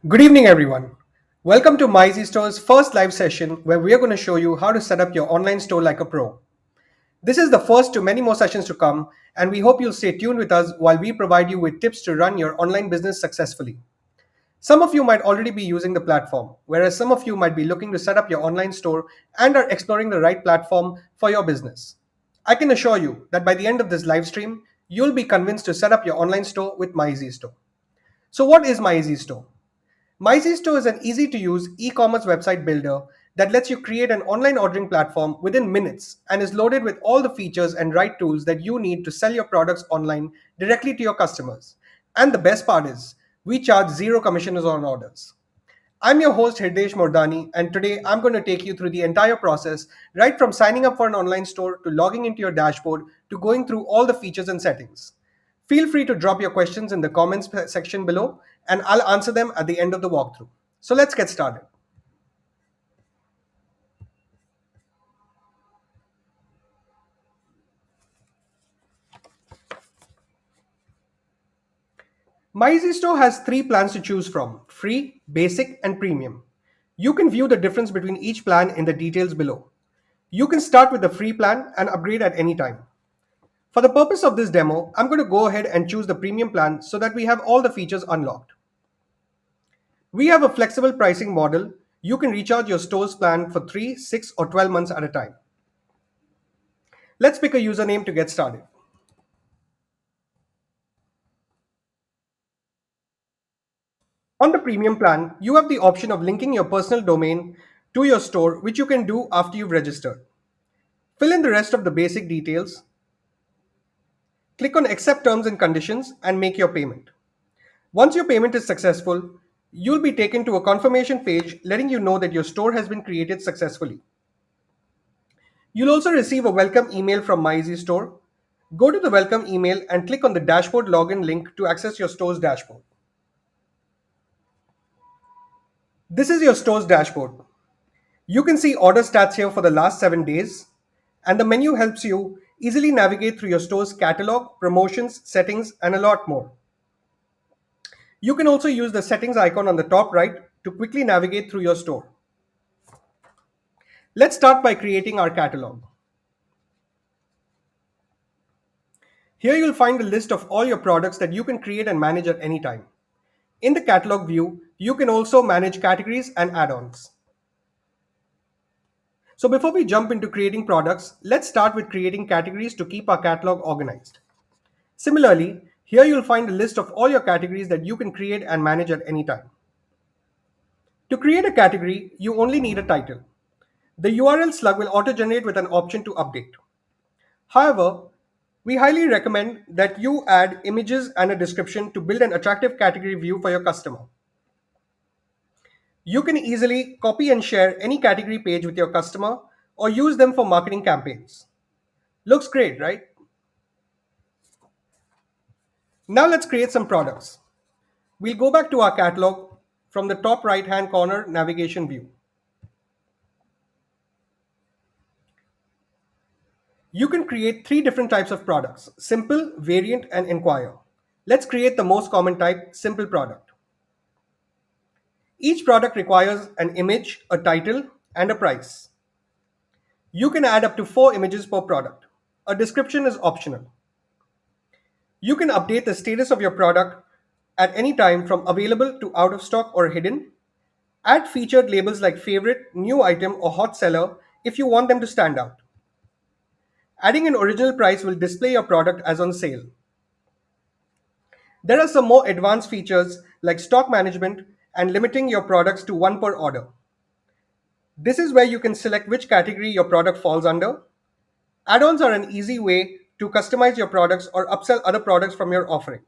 Good evening, everyone. Welcome to MyEasyStore's first live session where we are going to show you how to set up your online store like a pro. This is the first to many more sessions to come, and we hope you'll stay tuned with us while we provide you with tips to run your online business successfully. Some of you might already be using the platform, whereas some of you might be looking to set up your online store and are exploring the right platform for your business. I can assure you that by the end of this live stream, you'll be convinced to set up your online store with MyEasyStore. So, what is MyEasyStore? MyEasyStore is an easy-to-use e-commerce website builder that lets you create an online ordering platform within minutes and is loaded with all the features and right tools that you need to sell your products online directly to your customers. And the best part is, we charge zero commissions on orders. I'm your host Hirdyesh Mordani, and today I'm going to take you through the entire process, right from signing up for an online store to logging into your dashboard to going through all the features and settings. Feel free to drop your questions in the comments section below, and I'll answer them at the end of the walkthrough. So let's get started. MyEasyStore has three plans to choose from: free, basic, and premium. You can view the difference between each plan in the details below. You can start with the free plan and upgrade at any time. For the purpose of this demo, I'm going to go ahead and choose the premium plan so that we have all the features unlocked. We have a flexible pricing model. You can recharge your store's plan for 3, 6, or 12 months at a time. Let's pick a username to get started. On the premium plan, you have the option of linking your personal domain to your store, which you can do after you've registered. Fill in the rest of the basic details, click on Accept Terms and Conditions, and make your payment. Once your payment is successful, you'll be taken to a confirmation page letting you know that your store has been created successfully. You'll also receive a welcome email from MyEasyStore. Go to the welcome email and click on the dashboard login link to access your store's dashboard. This is your store's dashboard. You can see order stats here for the last 7 days, and the menu helps you easily navigate through your store's catalog, promotions, settings, and a lot more. You can also use the settings icon on the top right to quickly navigate through your store. Let's start by creating our catalog. Here you'll find a list of all your products that you can create and manage at any time. In the catalog view, you can also manage categories and add-ons. So before we jump into creating products, let's start with creating categories to keep our catalog organized. Similarly, here you'll find a list of all your categories that you can create and manage at any time. To create a category, you only need a title. The URL slug will auto-generate with an option to update. However, we highly recommend that you add images and a description to build an attractive category view for your customer. You can easily copy and share any category page with your customer or use them for marketing campaigns. Looks great, right? Now let's create some products. We'll go back to our catalog from the top right-hand corner navigation view. You can create 3 different types of products: simple, variant, and inquire. Let's create the most common type, simple product. Each product requires an image, a title, and a price. You can add up to 4 images per product. A description is optional. You can update the status of your product at any time from available to out of stock or hidden. Add featured labels like favorite, new item, or hot seller if you want them to stand out. Adding an original price will display your product as on sale. There are some more advanced features like stock management and limiting your products to 1 per order. This is where you can select which category your product falls under. Add-ons are an easy way to customize your products or upsell other products from your offering.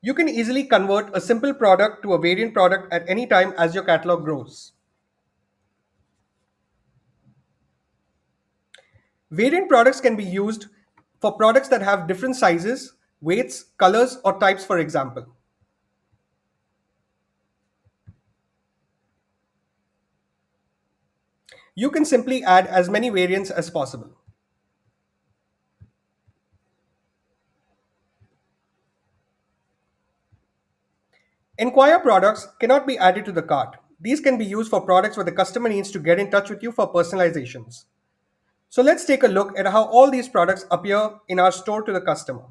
You can easily convert a simple product to a variant product at any time as your catalog grows. Variant products can be used for products that have different sizes, weights, colors, or types, for example. You can simply add as many variants as possible. Enquire products cannot be added to the cart. These can be used for products where the customer needs to get in touch with you for personalizations. So let's take a look at how all these products appear in our store to the customer.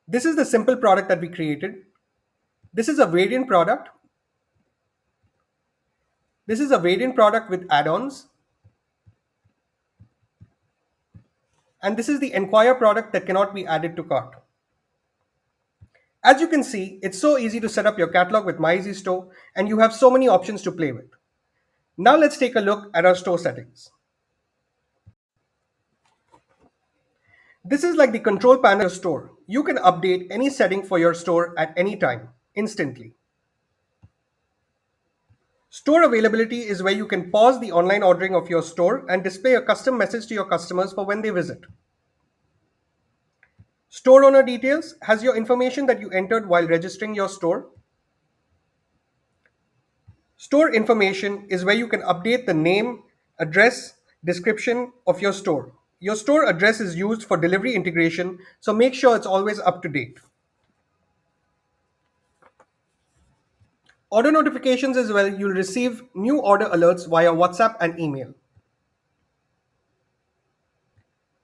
This is the simple product that we created. This is a variant product. This is a variant product with add-ons. And this is the Enquire product that cannot be added to cart. As you can see, it's so easy to set up your catalog with MyEasyStore, and you have so many options to play with. Now let's take a look at our store settings. This is like the control panel of your store. You can update any setting for your store at any time, instantly. Store availability is where you can pause the online ordering of your store and display a custom message to your customers for when they visit. Store owner details has your information that you entered while registering your store. Store information is where you can update the name, address, description of your store. Your store address is used for delivery integration, so make sure it's always up to date. Order notifications as well, you'll receive new order alerts via WhatsApp and email.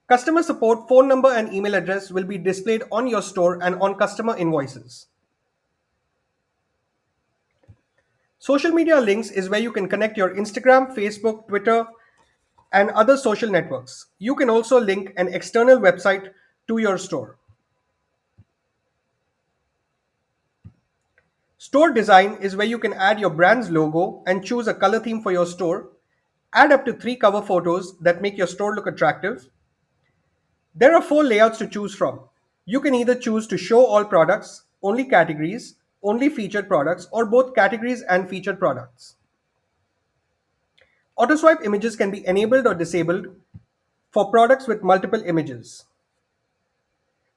Customer support phone number and email address will be displayed on your store and on customer invoices. Social media links is where you can connect your Instagram, Facebook, Twitter, and other social networks. You can also link an external website to your store. Store design is where you can add your brand's logo and choose a color theme for your store. Add up to 3 cover photos that make your store look attractive. There are 4 layouts to choose from. You can either choose to show all products, only categories, only featured products, or both categories and featured products. Auto-swipe images can be enabled or disabled for products with multiple images.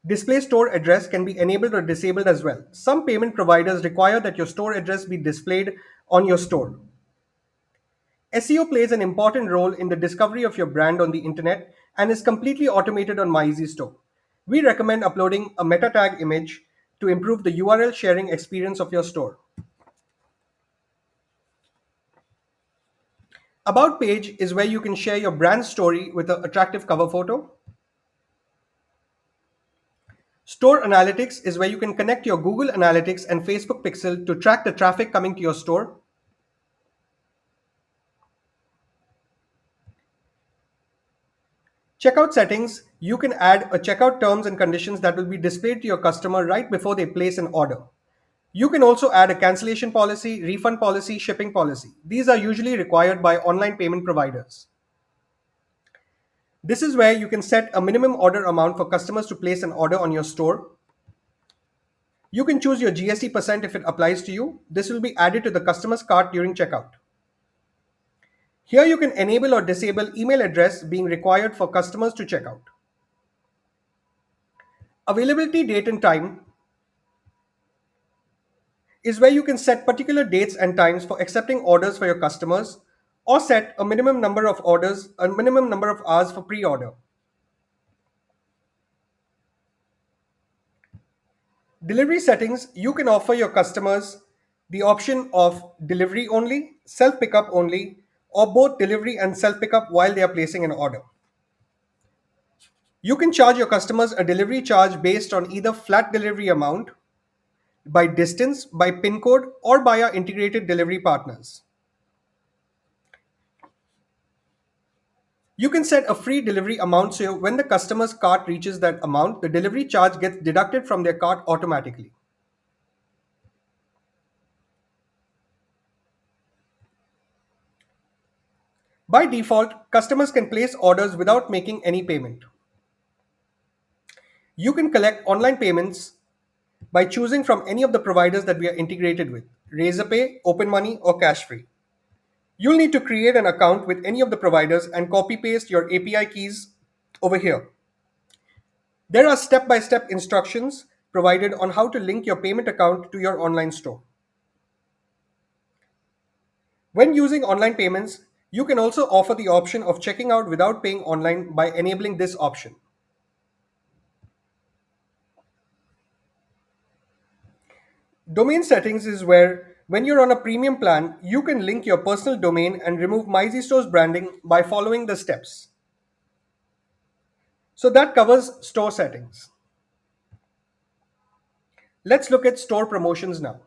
Display store address can be enabled or disabled as well. Some payment providers require that your store address be displayed on your store. SEO plays an important role in the discovery of your brand on the internet and is completely automated on MyEasyStore. We recommend uploading a meta tag image to improve the URL sharing experience of your store. About page is where you can share your brand story with an attractive cover photo. Store Analytics is where you can connect your Google Analytics and Facebook Pixel to track the traffic coming to your store. Checkout settings, you can add a checkout terms and conditions that will be displayed to your customer right before they place an order. You can also add a cancellation policy, refund policy, shipping policy. These are usually required by online payment providers. This is where you can set a minimum order amount for customers to place an order on your store. You can choose your GST percent if it applies to you. This will be added to the customer's cart during checkout. Here you can enable or disable email address being required for customers to check out. Availability date and time is where you can set particular dates and times for accepting orders for your customers or set a minimum number of orders, a minimum number of hours for pre-order. Delivery settings, you can offer your customers the option of delivery only, self-pickup only, or both delivery and self-pickup while they are placing an order. You can charge your customers a delivery charge based on either flat delivery amount, by distance, by PIN code, or by our integrated delivery partners. You can set a free delivery amount so when the customer's cart reaches that amount, the delivery charge gets deducted from their cart automatically. By default, customers can place orders without making any payment. You can collect online payments by choosing from any of the providers that we are integrated with, Razer Pay, Open Money, or Cash Free. You'll need to create an account with any of the providers and copy paste your API keys over here. There are step-by-step instructions provided on how to link your payment account to your online store. When using online payments, You can also offer the option of checking out without paying online by enabling this option. Domain settings is where, when you're on a premium plan, you can link your personal domain and remove MyEasyStore's branding by following the steps. So that covers store settings. Let's look at store promotions now.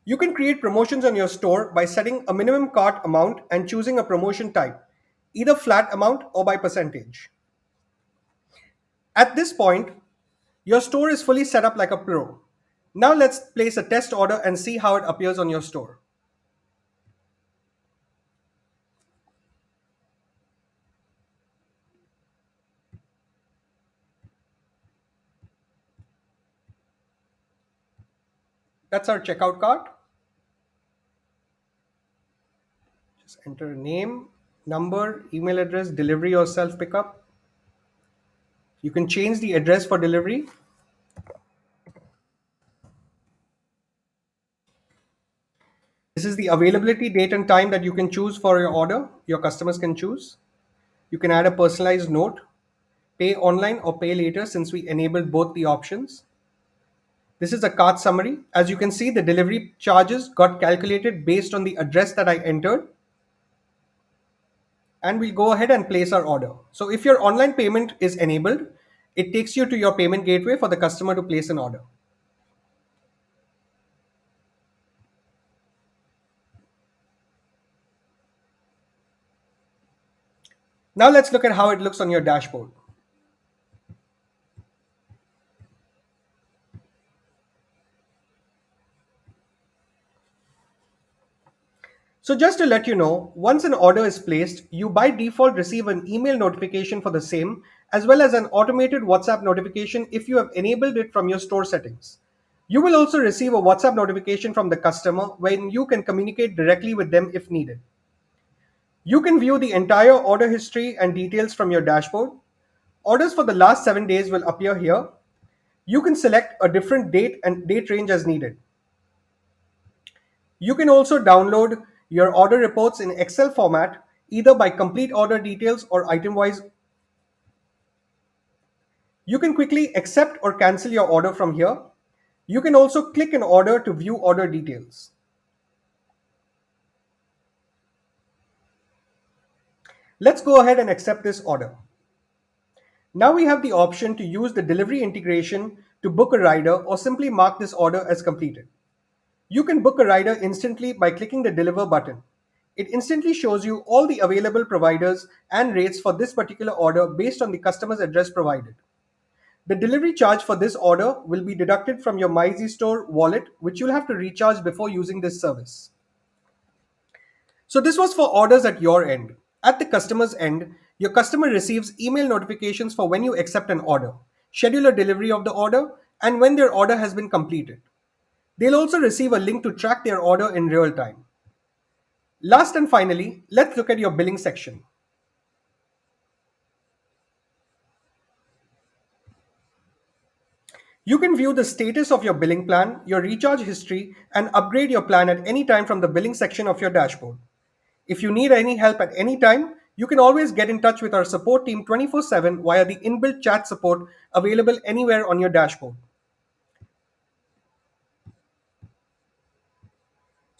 You can create promotions on your store by setting a minimum cart amount and choosing a promotion type, either flat amount or by percentage. At this point, your store is fully set up like a pro. Now let's place a test order and see how it appears on your store. That's our checkout cart. Just enter name, number, email address, delivery or self pickup. You can change the address for delivery. This is the availability date and time that you can choose for your order. Your customers can choose. You can add a personalized note, pay online or pay later since we enabled both the options. This is a cart summary. As you can see, the delivery charges got calculated based on the address that I entered. And we'll go ahead and place our order. So if your online payment is enabled, it takes you to your payment gateway for the customer to place an order. Now let's look at how it looks on your dashboard. So just to let you know, once an order is placed, you by default receive an email notification for the same, as well as an automated WhatsApp notification if you have enabled it from your store settings. You will also receive a WhatsApp notification from the customer when you can communicate directly with them if needed. You can view the entire order history and details from your dashboard. Orders for the last 7 days will appear here. You can select a different date and date range as needed. You can also download your order reports in Excel format, either by complete order details or item-wise. You can quickly accept or cancel your order from here. You can also click an order to view order details. Let's go ahead and accept this order. Now we have the option to use the delivery integration to book a rider or simply mark this order as completed. You can book a rider instantly by clicking the Deliver button. It instantly shows you all the available providers and rates for this particular order based on the customer's address provided. The delivery charge for this order will be deducted from your MyEasyStore wallet, which you'll have to recharge before using this service. So this was for orders at your end. At the customer's end, your customer receives email notifications for when you accept an order, schedule a delivery of the order, and when their order has been completed. They'll also receive a link to track their order in real time. Last and finally, let's look at your billing section. You can view the status of your billing plan, your recharge history, and upgrade your plan at any time from the billing section of your dashboard. If you need any help at any time, you can always get in touch with our support team 24/7 via the inbuilt chat support available anywhere on your dashboard.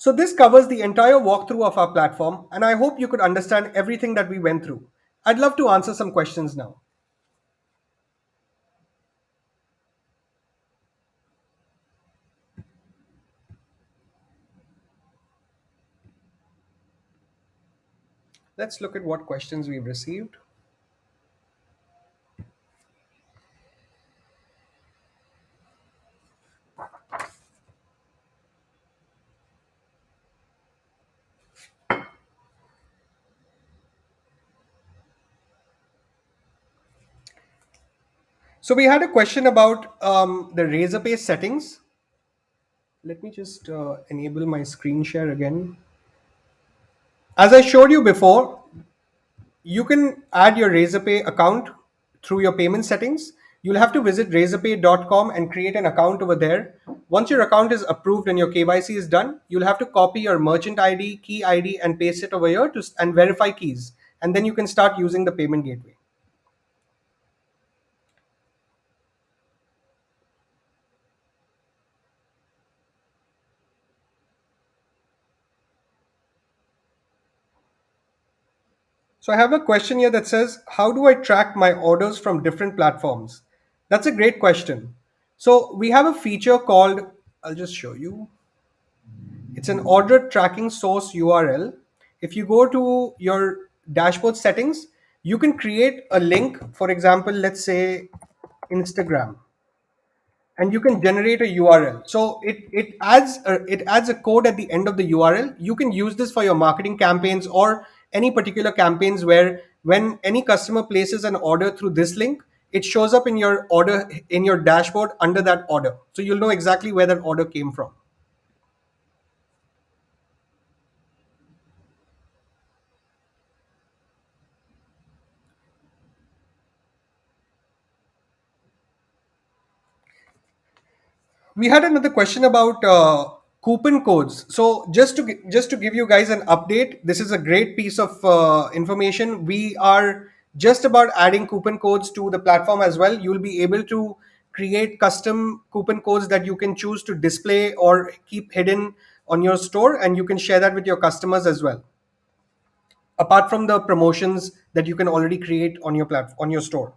So this covers the entire walkthrough of our platform, and I hope you could understand everything that we went through. I'd love to answer some questions now. Let's look at what questions we've received. So we had a question about the Razorpay settings. Let me just enable my screen share again. As I showed you before, you can add your Razorpay account through your payment settings. You'll have to visit razorpay.com and create an account over there. Once your account is approved and your KYC is done, you'll have to copy your merchant ID, key ID, and paste it over here and verify keys. And then you can start using the payment gateway. So I have a question here that says, how do I track my orders from different platforms? That's a great question. So we have a feature called, I'll just show you. It's an order tracking source URL. If you go to your dashboard settings, you can create a link, for example, let's say Instagram, and you can generate a URL. So it adds a code at the end of the URL. You can use this for your marketing campaigns or any particular campaigns where when any customer places an order through this link, it shows up in your dashboard under that order. So you'll know exactly where that order came from. We had another question about coupon codes. So just to give you guys an update, this is a great piece of information. We are just about adding coupon codes to the platform as well. You'll be able to create custom coupon codes that you can choose to display or keep hidden on your store, and you can share that with your customers as well. Apart from the promotions that you can already create on your on your store.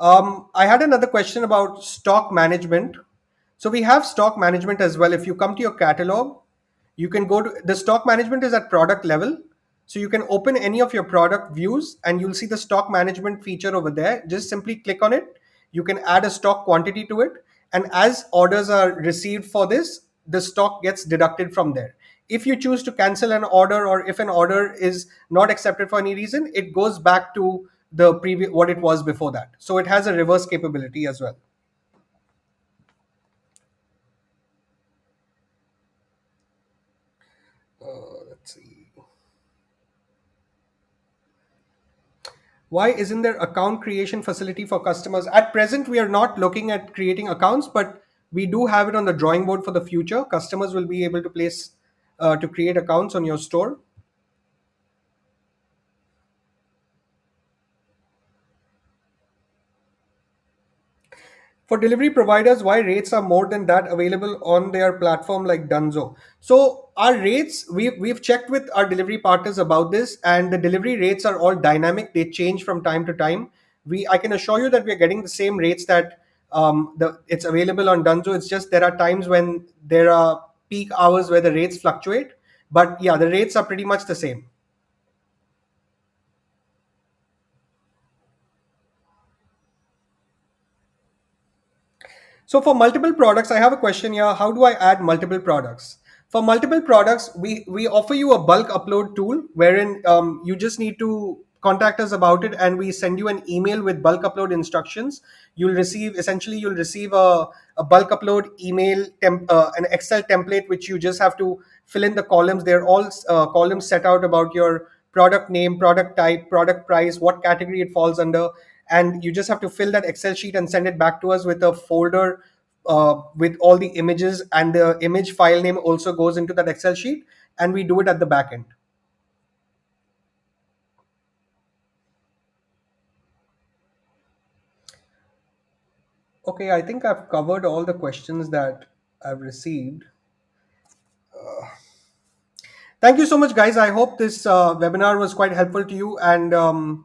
I had another question about stock management. So we have stock management as well. If you come to your catalog, you can go to the stock management is at product level. So you can open any of your product views and you'll see the stock management feature over there. Just simply click on it. You can add a stock quantity to it. And as orders are received for this, the stock gets deducted from there. If you choose to cancel an order or if an order is not accepted for any reason, it goes back to the previous what it was before that. So it has a reverse capability as well. Let's see. Why isn't there account creation facility for customers? At present, we are not looking at creating accounts, but we do have it on the drawing board for the future. Customers will be able to to create accounts on your store. For delivery providers, why rates are more than that available on their platform like Dunzo? So our rates, we've checked with our delivery partners about this, and the delivery rates are all dynamic. They change from time to time. I can assure you that we are getting the same rates that it's available on Dunzo. It's just there are times when there are peak hours where the rates fluctuate, but yeah, the rates are pretty much the same. So for multiple products, I have a question here. How do I add multiple products? For multiple products, we offer you a bulk upload tool wherein you just need to contact us about it and we send you an email with bulk upload instructions. You'll receive a bulk upload email, an Excel template, which you just have to fill in the columns. They're all columns set out about your product name, product type, product price, what category it falls under, and you just have to fill that Excel sheet and send it back to us with a folder with all the images, and the image file name also goes into that Excel sheet, and we do it at the back end. Okay, I think I've covered all the questions that I've received. Thank you so much, guys. I hope this webinar was quite helpful to you, and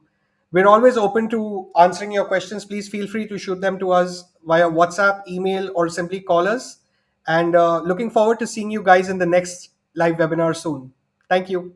we're always open to answering your questions. Please feel free to shoot them to us via WhatsApp, email, or simply call us. And looking forward to seeing you guys in the next live webinar soon. Thank you.